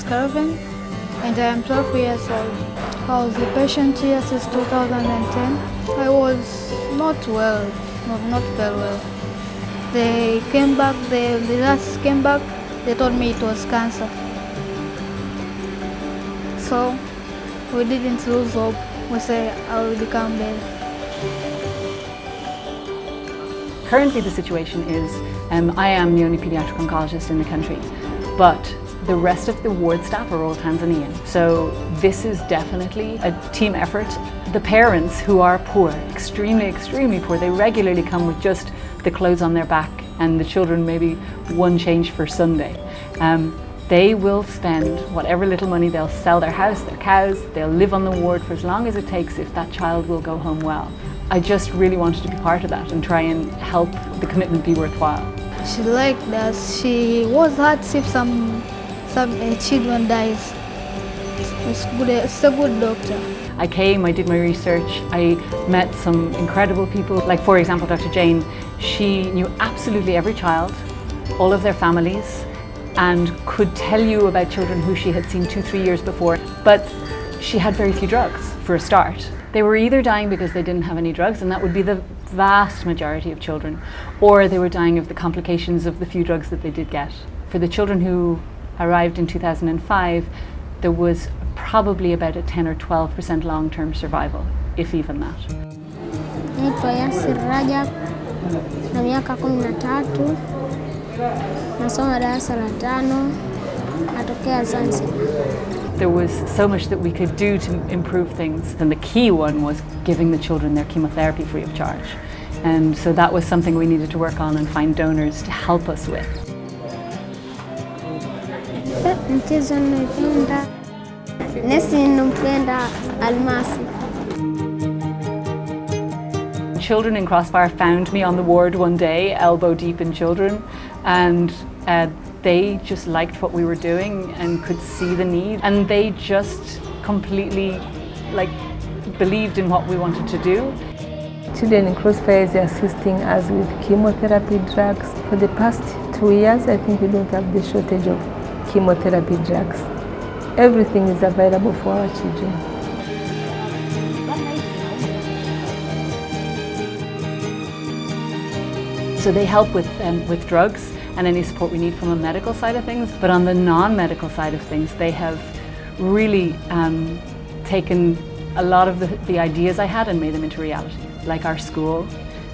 Calvin and I am 12 years old. I was a patient here since 2010. I was not well, not very well. They came back, the nurse came back, they told me it was cancer. So we didn't lose hope. We said I will become better. Currently the situation is I am the only paediatric oncologist in the country, but the rest of the ward staff are all Tanzanian. So this is definitely a team effort. The parents who are poor, extremely poor, they regularly come with just the clothes on their back and the children maybe one change for Sunday. They will spend whatever little money, they'll sell their house, their cows, they'll live on the ward for as long as it takes if that child will go home well. I just really wanted to be part of that and try and help the commitment be worthwhile. She liked that. She was hard to see if some children dies. It's a good doctor. I came, I did my research, I met some incredible people. Like for example, Dr. Jane, she knew absolutely every child, all of their families, and could tell you about children who she had seen 2-3 years before. But she had very few drugs for a start. They were either dying because they didn't have any drugs, and that would be the vast majority of children, or they were dying of the complications of the few drugs that they did get. For the children who arrived in 2005, there was probably about a 10 or 12% long-term survival, if even that. Naitwa Yasir Rajab, na miaka 13, nasoma darasa la 5, natokea Zanzibar. There was so much that we could do to improve things, and the key one was giving the children their chemotherapy free of charge. And so that was something we needed to work on and find donors to help us with. Mchezo ninaopenda, nesi ninampenda Almasi. Children in Crossfire found me on the ward one day, elbow deep in children, and they just liked what we were doing and could see the need, and they just completely believed in what we wanted to do. Children in Crossfire is assisting us with chemotherapy drugs. For the past 2 years, I think we don't have the shortage of chemotherapy drugs. Everything is available for our children. So they help with drugs and any support we need from a medical side of things, but on the non-medical side of things, they have really taken a lot of the ideas I had and made them into reality, like our school.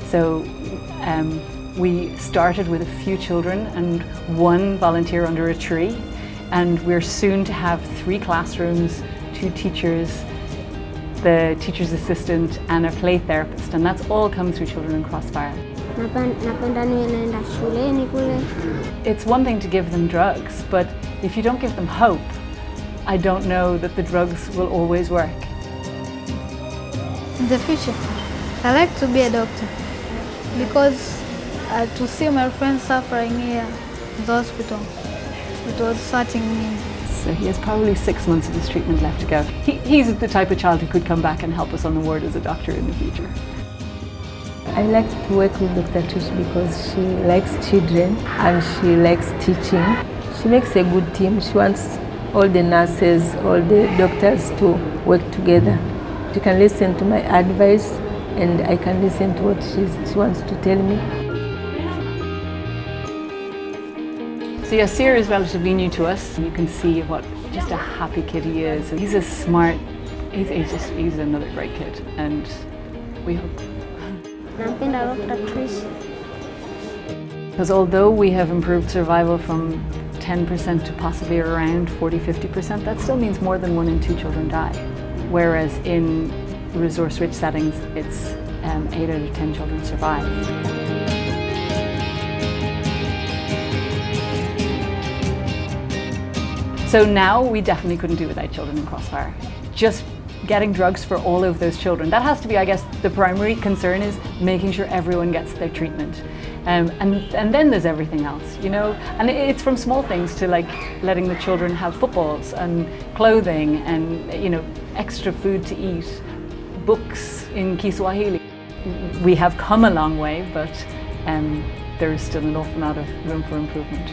So we started with a few children and 1 volunteer under a tree, and we're soon to have 3 classrooms, 2 teachers, the teacher's assistant and a play therapist, and that's all come through Children in Crossfire. It's one thing to give them drugs, but if you don't give them hope, I don't know that the drugs will always work. In the future, I like to be a doctor because to see my friends suffering here in the hospital, it was hurting me. So he has probably 6 months of his treatment left to go. He's the type of child who could come back and help us on the ward as a doctor in the future. I like to work with Dr. Tush because she likes children and she likes teaching. She makes a good team. She wants all the nurses, all the doctors to work together. She can listen to my advice and I can listen to what she wants to tell me. So Yasir is relatively new to us. You can see what just a happy kid he is. He's a smart, he's another great kid, and we hope. Nampenda Dr. Trish. Because although we have improved survival from 10% to possibly around 40–50%, that still means more than 1 in 2 children die. Whereas in resource-rich settings, it's 8 out of 10 children survive. So now we definitely couldn't do without Children in Crossfire. Just getting drugs for all of those children. That has to be, I guess, the primary concern is making sure everyone gets their treatment. And then there's everything else, you know? And it's from small things to like letting the children have footballs and clothing and, you know, extra food to eat, books in Kiswahili. We have come a long way, but there is still an awful lot of room for improvement.